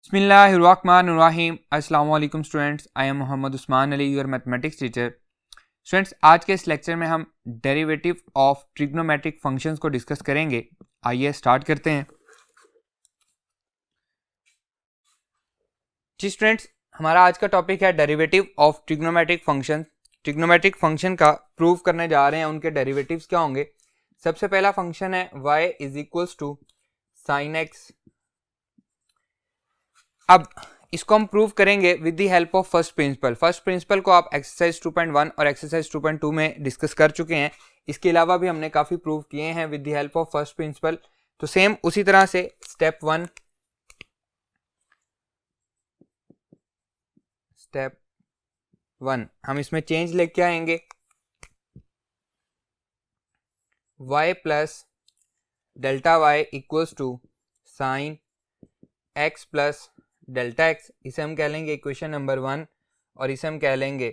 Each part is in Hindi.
बिस्मिल्लाहिर्रहमानिर्रहीम। अस्सलाम वालेकुम students, I am Mohammad Usman Ali, your mathematics teacher. Students, आज के इस लेक्चर में हम डेरिवेटिव ऑफ ट्रिग्नोमेट्रिक फंक्शंस को डिस्कस करेंगे। आइए स्टार्ट करते हैं। जी स्टूडेंट्स, हमारा आज का टॉपिक है derivative of trigonometric function. Trigonometric function का प्रूव करने जा रहे हैं, उनके डेरिवेटिव्स क्या होंगे। सबसे पहला फंक्शन है y is equals to sine x. अब इसको हम प्रूव करेंगे with the help of first principle. First principle को आप एक्सरसाइज 2.1 और एक्सरसाइज 2.2 में डिस्कस कर चुके हैं। इसके अलावा भी हमने काफ़ी प्रूव किए हैं with the help of first principal. तो सेम उसी तरह से स्टेप वन हम इसमें चेंज लेके आएंगे। y plus delta y equals to sine x plus delta x. इसे हम कह लेंगे इक्वेशन नंबर 1 और इसे हम कह लेंगे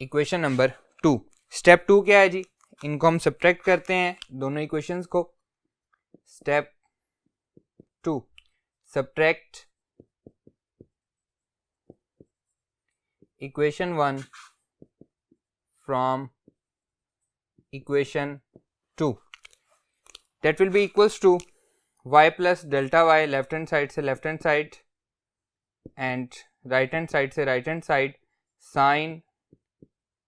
इक्वेशन नंबर 2। स्टेप 2 क्या है जी, इनको हम सब्ट्रैक्ट करते हैं दोनों इक्वेशंस को। Step 2 subtract equation 1 from equation 2, that will be equals to y plus delta y, left hand side से left hand side and right hand side से right hand side, sine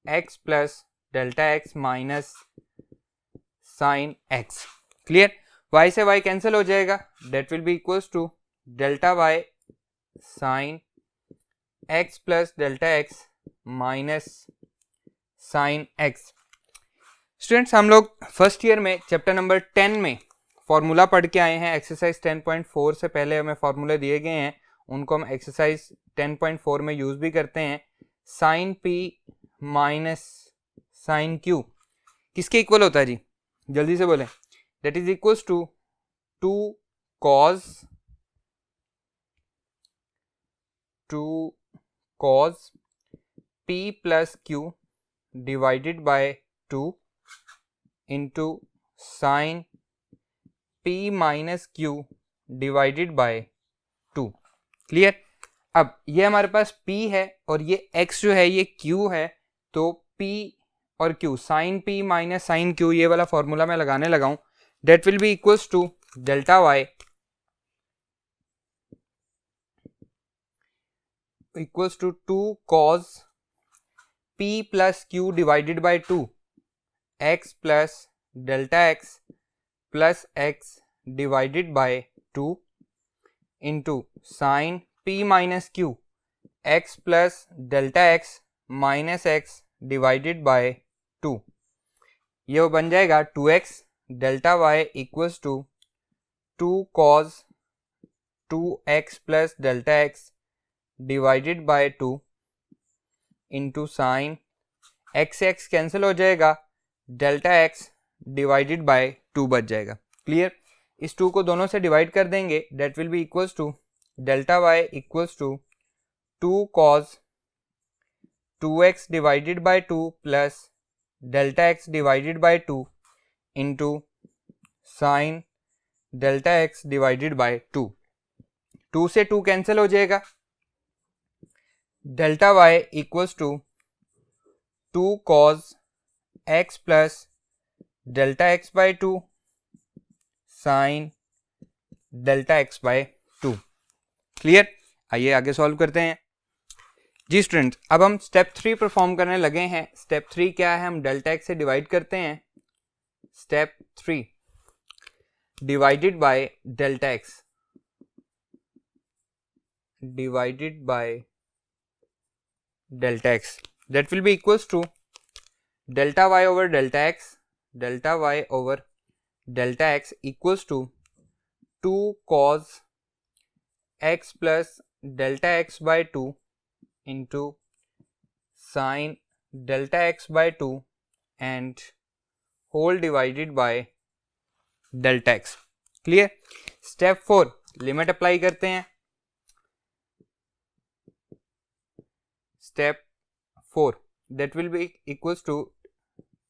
x plus delta x minus sine x। Clear? y से y कैंसिल हो जाएगा, that will be equals to delta y sine x plus delta x minus sine x। Students, हम लोग फर्स्ट ईयर में चैप्टर नंबर 10 में फॉर्मूला पढ़ के आए हैं। एक्सरसाइज 10.4 से पहले हमें फॉर्मूले दिए गए हैं, उनको हम एक्सरसाइज 10.4 में यूज भी करते हैं। Sine p minus sine q किसके इक्वल होता है जी, जल्दी से बोलें। That is equals to 2 cos p plus q divided by 2 into sine p minus q divided by 2। Clear? अब ये हमारे पास p है और ये x जो है ये q है, तो p और q, sine p minus sine q, ये वाला फॉर्मूला मैं लगाने लगा हूं। That will be equals to delta y equals to 2 cos p plus q divided by 2 x plus delta x plus x divided by 2 into sine p minus q x plus delta x minus x divided by 2। ये बन जाएगा 2x delta y equals to 2 cos 2x plus delta x divided by 2 into sign x cancel हो जाएगा, डेल्टा x डिवाइडेड बाय 2 बच जाएगा। क्लियर? इस 2 को दोनों से डिवाइड कर देंगे, that will be equals to delta y equals to 2 cos 2x divided by 2 plus delta x divided by 2 into sine delta x divided by 2। 2 से 2 कैंसिल हो जाएगा, delta y equals to 2 cos x plus delta x by 2 sine delta x by 2। Clear? आइए आगे सॉल्व करते हैं। जी स्टूडेंट, अब हम स्टेप 3 परफॉर्म करने लगे हैं। स्टेप 3 क्या है, हम डेल्टा x से डिवाइड करते हैं। Step 3 divided by delta x divided by delta x, that will be equals to delta y over delta y over delta x equals to 2 cos x plus delta x by 2 into sin delta x by 2 and whole divided by delta x। Clear? Step 4 limit apply करते हैं। Step 4 that will be equals to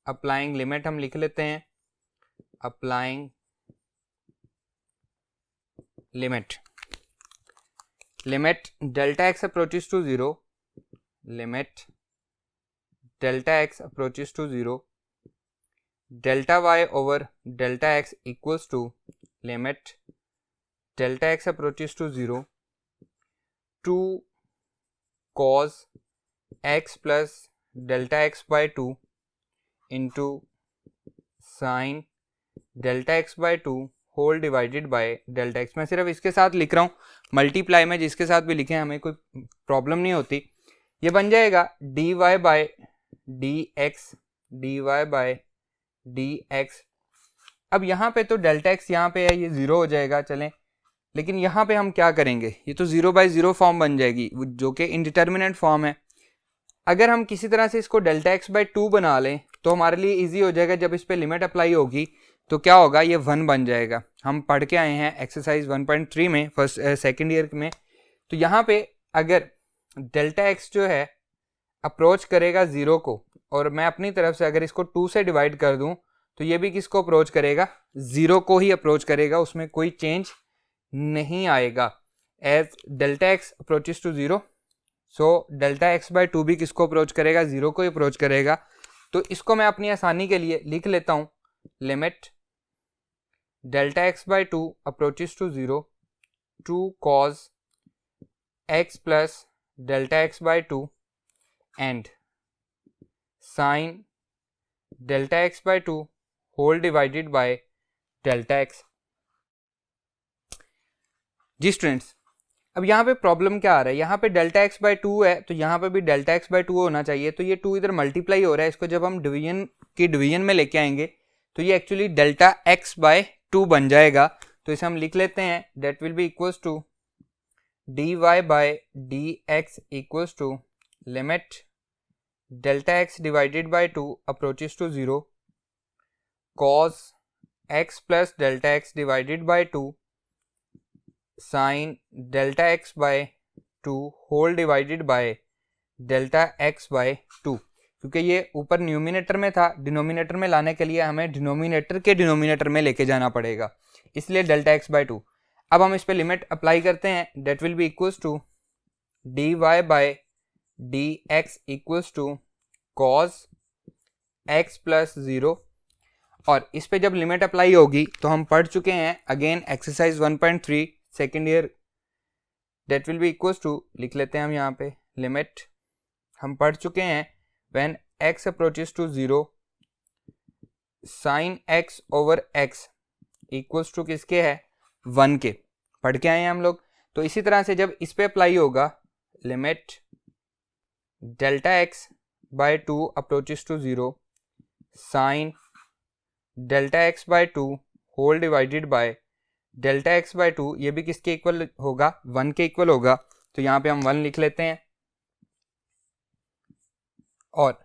applying limit हम लिख लेते हैं, applying limit. Limit delta x approaches to 0, limit delta x approaches to 0, delta y over delta x equals to limit delta x approaches to 0 two cos x plus delta x by 2 into sine delta x by 2 whole divided by delta x. मैं सिर्फ इसके साथ लिख रहा हूँ, मल्टीप्लाई में जिसके साथ भी लिखें हमें कोई प्रॉब्लम नहीं होती। ये बन जाएगा dy by dx, dy by dx। अब यहाँ पे तो डेल्टा एक्स यहाँ पे है, ये 0 हो जाएगा चलें, लेकिन यहाँ पे हम क्या करेंगे, ये तो 0/0 फॉर्म बन जाएगी जो कि इनडिटर्मिनेंट फॉर्म है। अगर हम किसी तरह से इसको डेल्टा एक्स बाई 2 बना लें तो हमारे लिए इजी हो जाएगा। जब इस पे लिमिट अप्लाई होगी तो क्या होगा, ये 1 बन जाएगा। हम पढ़ के आए हैं एक्सरसाइज 1.3 में सेकेंड ईयर में। तो यहाँ पे अगर डेल्टा एक्स जो है अप्रोच करेगा 0 को, और मैं अपनी तरफ से अगर इसको 2 से डिवाइड कर दूं तो ये भी किसको अप्रोच करेगा, 0 को ही अप्रोच करेगा, उसमें कोई चेंज नहीं आएगा। As delta x approaches to 0, so delta x by 2 भी किसको अप्रोच करेगा, 0 को ही अप्रोच करेगा। तो इसको मैं अपनी आसानी के लिए लिख लेता हूँ, limit delta x by 2 approaches to 0 two cos x plus delta x by 2 and sine delta x by 2 whole divided by delta x. जी स्टूडेंट्स, अब यहाँ पे प्रॉब्लम क्या आ रहा है, यहाँ पे डेल्टा एक्स बाई 2 है तो यहाँ पे भी डेल्टा एक्स बाई 2 होना चाहिए। तो ये 2 इधर मल्टीप्लाई हो रहा है, इसको जब हम डिवीजन में लेके आएंगे तो ये एक्चुअली डेल्टा एक्स बाई 2 बन जाएगा। तो इसे हम लिख लेते हैं, that will be equals to d y by d x equals to limit delta x divided by 2 approaches to 0 cos x plus delta x divided by 2 sine delta x by 2 whole divided by delta x by 2। क्योंकि ये ऊपर न्यूमिनेटर में था, डिनोमिनेटर में लाने के लिए हमें डिनोमिनेटर के डिनोमिनेटर में लेके जाना पड़ेगा, इसलिए डेल्टा एक्स बाय 2। अब हम इस पे लिमिट अप्लाई करते हैं, that will be equals to d y by d x equals to cos x plus 0। और इस पे जब लिमिट अप्लाई होगी तो हम पढ़ चुके हैं again exercise 1.3 second year, that will be equals to, लिख लेते हैं हम यहाँ पे लिमिट, हम पढ़ चुके हैं when x approaches to 0 sine x over x equals to किसके है, 1 के, पढ़ के आए हैं हम लोग। तो इसी तरह से जब इस पे अप्लाई होगा, limit delta x by 2 approaches to 0 sine delta x by 2 whole divided by delta x by 2, ये भी किसके इक्वल होगा, 1 के इक्वल होगा। तो यहाँ पे हम 1 लिख लेते हैं, और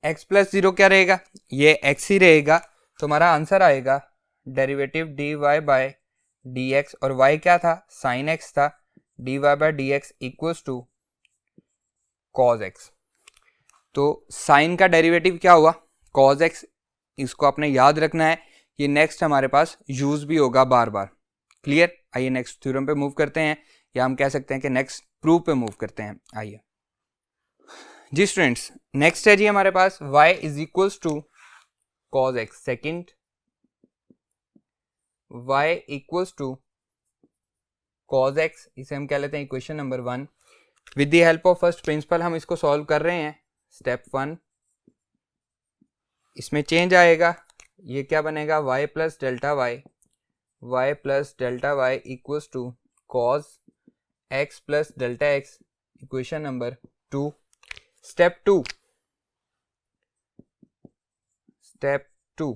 x प्लस 0 क्या रहेगा, ये x ही रहेगा। तो हमारा आंसर आएगा derivative d y by d x, और y क्या था, साइन x था, d y by d x equals to cos x। तो साइन का डेरिवेटिव क्या हुआ, कॉज x, इसको आपने याद रखना है, ये नेक्स्ट हमारे पास यूज भी होगा बार बार। क्लियर, आइए नेक्स्ट थ्योरम पे मूव करते हैं, या हम कह सकते हैं कि नेक्स्ट प्रूफ पे मूव करते हैं। आइए जी स्टूडेंट्स, नेक्स्ट है जी हमारे पास y is equals to cos x. Second, y equals to cos x, इसे हम कह लेते हैं equation number 1। With the help of first principle हम इसको सॉल्व कर रहे हैं। स्टेप 1, इसमें चेंज आएगा, ये क्या बनेगा, y plus delta y equals to cos x plus delta x, equation number 2। Step 2,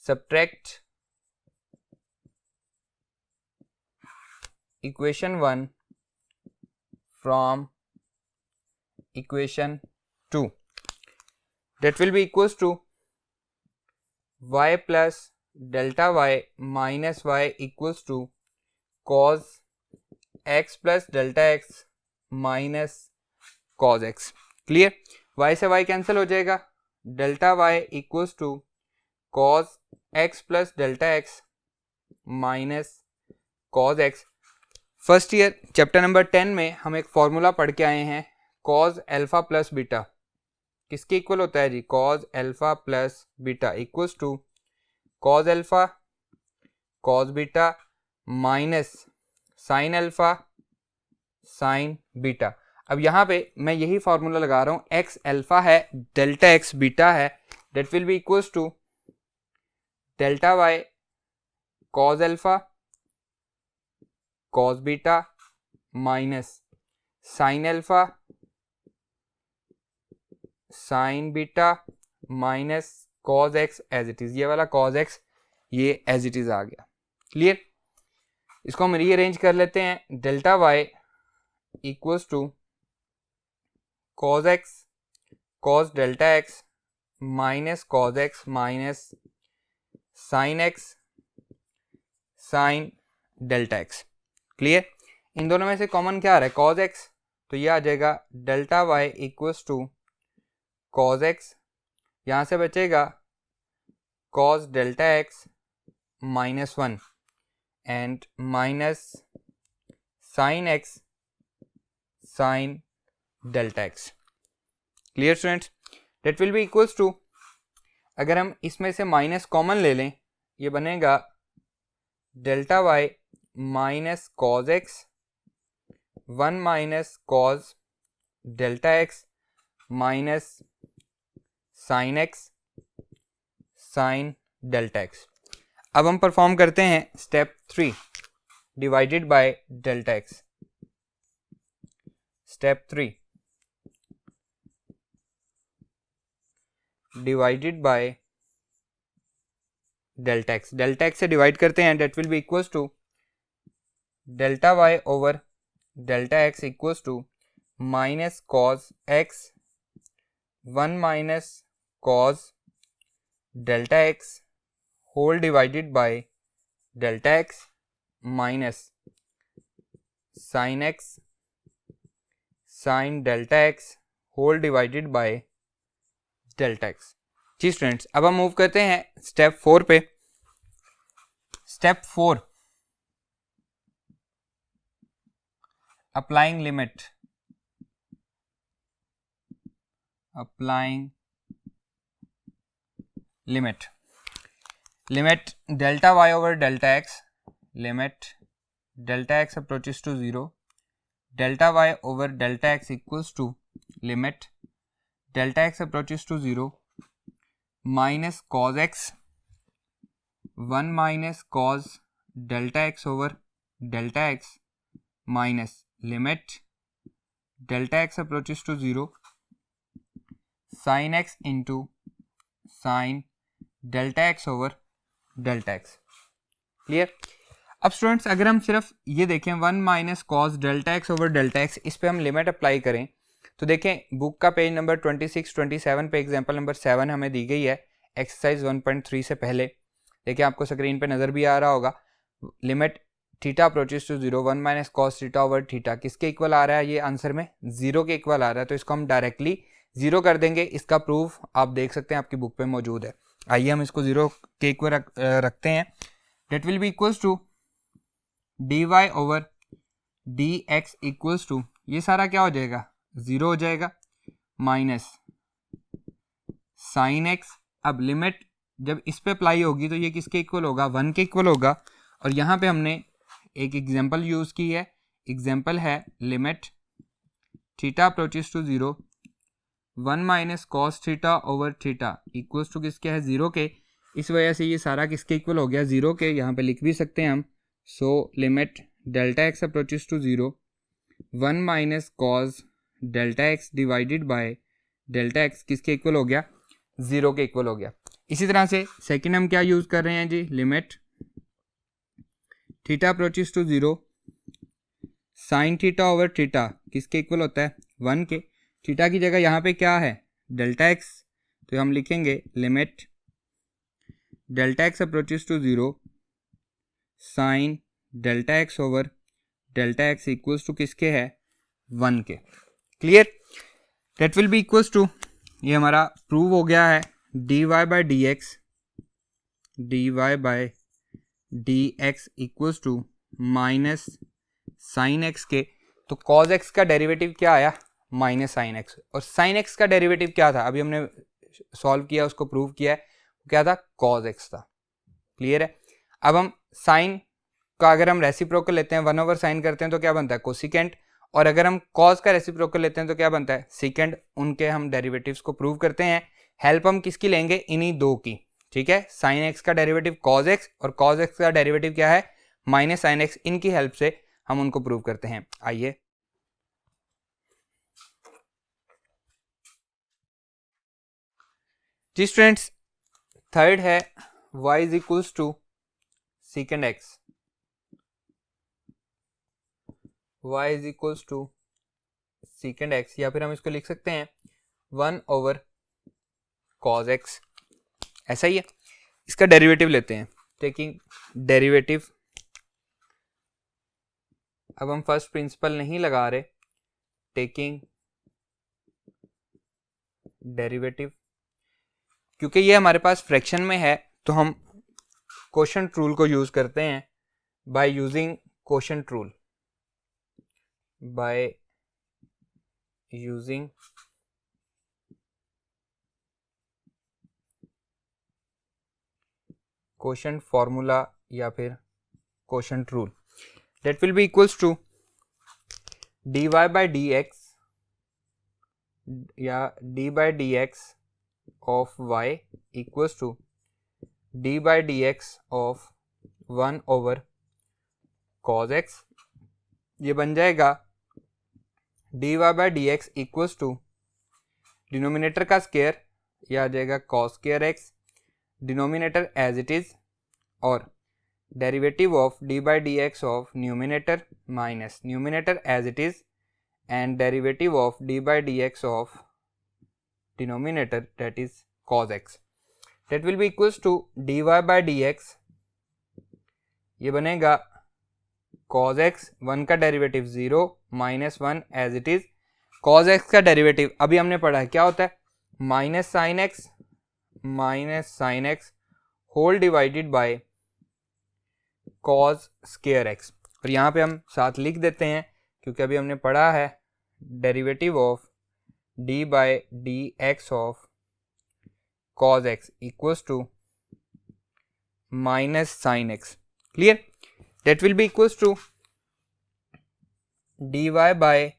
subtract equation 1 from equation 2, that will be equals to y plus delta y minus y equals to cos x plus delta x minus cos x। Clear, y से y कैंसिल हो जाएगा, delta y equals to cos x plus delta x minus cos x। First year chapter number 10 में हम एक फॉर्मूला पढ़ के आए हैं, कॉज अल्फा प्लस बीटा किसके इक्वल होता है जी, cos alpha plus beta equals to cos alpha cos beta minus sine alpha sine beta. अब यहाँ पे मैं यही फॉर्मूला लगा रहा हूँ, एक्स अल्फा है, डेल्टा एक्स बीटा है, that will be equals to delta y cos alpha cos beta minus sine alpha sine beta minus cos x as it is. ये वाला कॉज एक्स ये एज इट इज आ गया। क्लियर? इसको हम रीअरेंज कर लेते हैं। Delta y equals to cos x cos delta x minus cos x minus sine x sine delta x. Clear? इन दोनों में से कॉमन क्या आ रहा है, कॉज एक्स, तो ये आ जाएगा delta y equals to cos x, यहाँ से बचेगा cos delta x minus 1 and minus sine x sine delta x. Clear students? That will be equals to, अगर हम इसमें से माइनस कॉमन ले लें, ये बनेगा delta y minus cos x 1 minus cos delta x minus sine x sine delta x. अब हम परफॉर्म करते हैं step 3, divided by delta x. Step 3 divided by delta x. Delta x से डिवाइड करते हैं, that will be equals to delta y over delta x equals to minus cos x 1 minus cos delta x whole divided by delta x minus sine x sine delta x whole divided by delta x. जी स्टूडेंट्स, अब हम मूव करते हैं स्टेप 4 पे। Step 4, applying limit. Applying limit. Limit delta y over delta x, limit delta x approaches to 0, delta y over delta x equals to limit delta x approaches to 0 minus cos x 1 minus cos delta x over delta x minus limit delta x approaches to 0 sine x into sine delta x over delta x. Clear? अब स्टूडेंट्स, अगर हम सिर्फ ये देखें 1 minus cos delta x over delta x, इस पे हम लिमिट अप्लाई करें तो देखें बुक का पेज नंबर 26-27 पे एग्जाम्पल नंबर 7 हमें दी गई है एक्सरसाइज 1.3 से पहले। देखिए आपको स्क्रीन पे नज़र भी आ रहा होगा, limit theta approaches to 0 1 minus cos theta over theta किसके इक्वल आ रहा है, ये आंसर में 0 के इक्वल आ रहा है, तो इसको हम डायरेक्टली 0 कर देंगे। इसका प्रूफ आप देख सकते हैं, आपकी बुक पे मौजूद है। आइए हम इसको 0 के इक्वल रखते हैं। That will be equals to d y over d x equals to, ये सारा क्या हो जाएगा 0 हो जाएगा, माइनस साइन एक्स। अब लिमिट जब इस पे अप्लाई होगी तो ये किसके इक्वल होगा, 1 के इक्वल होगा। और यहाँ पे हमने एक एग्जांपल यूज़ की है, एग्जांपल है limit theta approaches to 0 1 minus cos theta over theta equals to किसके है 0 के। इस वजह से ये सारा किसके इक्वल हो गया 0 के, यहाँ पे लिख भी सकते हैं हम। So limit delta x approaches to 0 1 minus cos delta x divided by delta x किसके इक्वल हो गया 0 के इक्वल हो गया। इसी तरह से सेकंड हम क्या यूज़ कर रहे हैं जी, limit theta approaches to 0 sine theta over theta किसके इक्वल होता है 1 के। थीटा की जगह यहाँ पे क्या है डेल्टा एक्स, तो हम लिखेंगे limit delta x approaches to 0 sine delta x over delta x equals to किसके है 1 के। Clear? That will be equals to, ये हमारा प्रूव हो गया है, d y by d x equals to minus sine x के, तो कॉज एक्स का डेरिवेटिव क्या आया, माइनस साइन एक्स, और साइन एक्स का डेरिवेटिव क्या था, अभी हमने सॉल्व किया, उसको प्रूव किया है, क्या था, कॉज एक्स था। क्लियर है। अब हम साइन का अगर हम रेसिप्रोकल लेते हैं, 1/sin करते हैं तो क्या बनता है, कोसिकेंट, और अगर हम कॉज का रेसिप्रोकल लेते हैं तो क्या बनता है, सीकेंट। उनके हम डेरिवेटिव्स को प्रूव करते हैं। हेल्प हम किसकी लेंगे, इन्हीं दो की। ठीक है, साइन एक्स का डेरिवेटिव कॉज एक्स और कॉज एक्स का डेरिवेटिव क्या है, माइनस साइन एक्स। इनकी हेल्प से हम उनको प्रूव करते हैं। आइए जी स्टूडेंट्स, थर्ड है y is equals to secant x, y is equals to secant x, या फिर हम इसको लिख सकते हैं 1/cos x। ऐसा ही है। इसका डेरिवेटिव लेते हैं, टेकिंग डेरिवेटिव। अब हम फर्स्ट प्रिंसिपल नहीं लगा रहे, टेकिंग डेरिवेटिव, क्योंकि ये हमारे पास फ्रैक्शन में है तो हम कोशेंट रूल को यूज करते हैं। By using quotient rule, by using quotient formula या फिर quotient rule, that will be equals to dy by dx या d by dx of y equals to d by dx of 1/cos x। ये बन जाएगा dy by dx equals to denominator का स्क्वायर, ये आ जाएगा cos square x, denominator as it is, और derivative of d by dx of numerator minus numerator as it is, and derivative of d by dx of denominator that is cos x, that will be equals to dy by dx, ये बनेगा cos x, 1 का derivative 0 minus 1 as it is, cos x का डेरिवेटिव अभी हमने पढ़ा है क्या होता है, minus sine x whole divided by cos square x। और यहाँ पे हम साथ लिख देते हैं क्योंकि अभी हमने पढ़ा है derivative of d by d x of cos x equals to minus sine x। Clear, that will be equals to dy by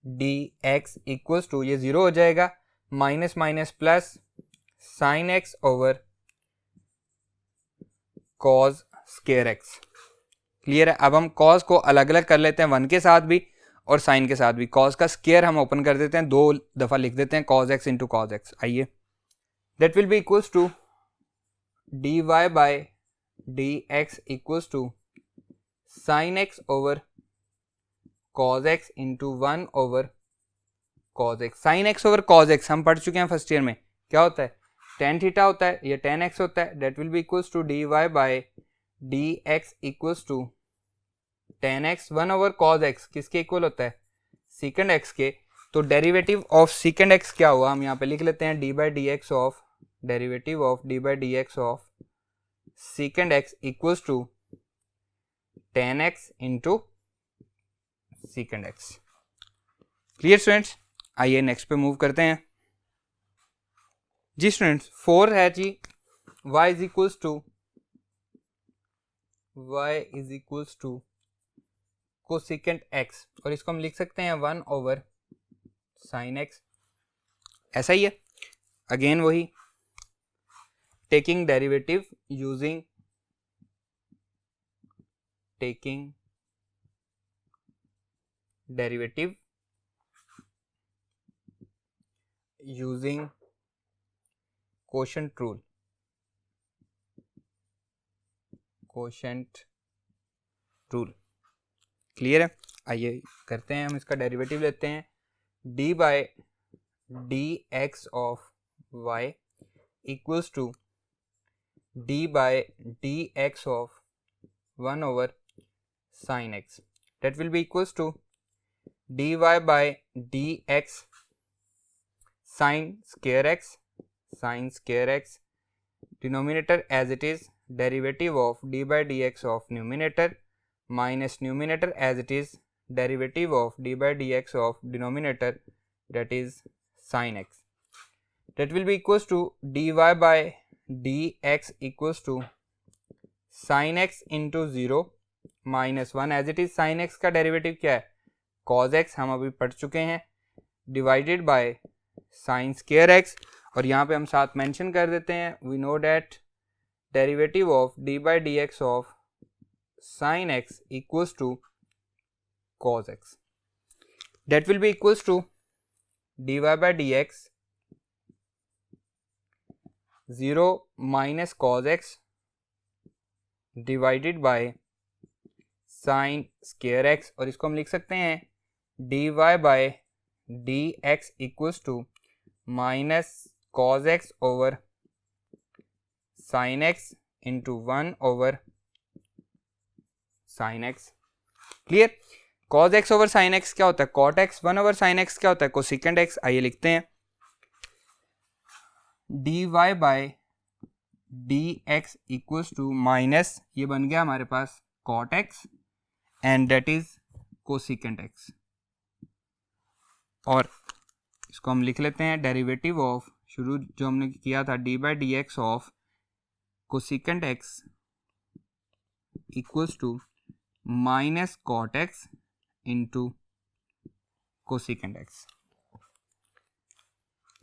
dx equals to, ये 0 हो जाएगा, minus minus plus sine x over cos square x। Clear है। अब हम cos को अलग अलग कर लेते हैं, 1 के साथ भी और साइन के साथ भी। cos का स्क्वायर हम ओपन कर देते हैं, 2 दफा लिख देते हैं, cos x into cos x। आइए, that will be equals to dy by dx equals to sin x over cos x into 1/cos x। sin x over cos x हम पढ़ चुके हैं फर्स्ट ईयर में, क्या होता है, tan थीटा होता है, ये tan x होता है। that will be equals to dy by dx equals to tan x 1/cos x किसके इक्वल होता है, secant x के। तो डेरिवेटिव ऑफ secant x क्या हुआ, हम यहाँ पे लिख लेते हैं d by dx of derivative of d by dx of secant x equals to tan x into secant x। Clear students, आइए नेक्स्ट पे मूव करते हैं जी स्टूडेंट्स। 4 है जी y is equals to cosecant x, और इसको हम लिख सकते हैं 1/sin x। ऐसा ही है, अगेन वही taking derivative using quotient rule. Clear है। आइए करते हैं, हम इसका डेरिवेटिव लेते हैं, d by d x of y equals to d by d x of 1/sin x। that will be equals to dy by dx sin square x, denominator as it is, derivative of d by dx of numerator minus numerator as it is derivative of d by dx of denominator, that is sin x. That will be equals to dy by dx equals to sin x into 0 minus 1 as it is sin x का डेरिवेटिव क्या है cos x, हम अभी पढ़ चुके हैं, divided by sin square x, और यहाँ पे हम साथ मेंशन कर देते हैं we know that derivative of d by dx of sin x equals to cos x. That will be equals to dy by dx 0 minus cos x divided bye sin square x, और इसको हम लिख सकते हैं dy by dx equals to minus cos x over sin x into 1 over sin x. Clear? cos x over sin x क्या होता है cot x, 1 over sin x क्या होता है cosecant x. आइए लिखते हैं dy by dx equals to minus, ये बन गया हमारे पास cot x and that is cosecant x, और इसको हम लिख लेते हैं डेरिवेटिव ऑफ, शुरू जो हमने किया था d by dx of cosecant x equals to minus cot x into cosecant x.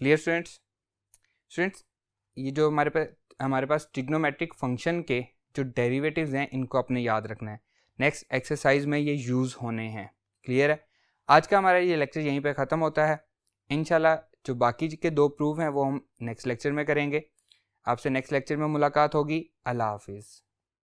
Clear students? Students ये जो हमारे पास ट्रिग्नोमेट्रिक फंक्शन के जो डेरिवेटिव्स हैं इनको आपने याद रखना है, नेक्स्ट एक्सरसाइज में ये यूज़ होने हैं. क्लियर है? आज का हमारा ये लेक्चर यहीं पे ख़त्म होता है. इंशाल्लाह जो बाकी के 2 प्रूफ हैं वो हम नेक्स्ट लेक्चर में करेंगे. आपसे नेक्स्ट लेक्चर में मुलाकात होगी. अल्लाह हाफिज़.